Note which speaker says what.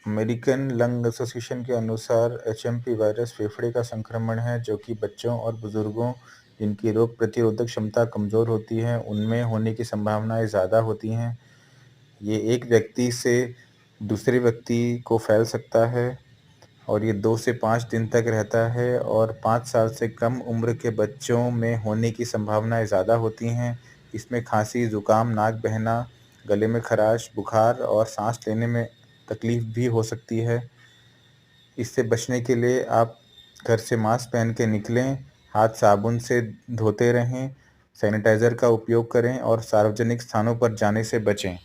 Speaker 1: American lung association के अनुसार HMP virus फेफड़े का संक्रमण है जो कि बच्चों और बुजुर्गों जिनकी रोग प्रतिरोधक क्षमता कमज़ोर होती है उनमें होने की संभावनाएं ज़्यादा होती हैं। ये एक व्यक्ति से दूसरे व्यक्ति को फैल सकता है और ये 2 से 5 दिन तक रहता है और 5 साल से कम उम्र के बच्चों में होने की संभावनाएं ज़्यादा होती हैं। इसमें खांसी, ज़ुकाम, नाक बहना, गले में खराश, बुखार और सांस लेने में तकलीफ भी हो सकती है। इससे बचने के लिए आप घर से मास्क पहन के निकलें, हाथ साबुन से धोते रहें, सैनिटाइज़र का उपयोग करें और सार्वजनिक स्थानों पर जाने से बचें।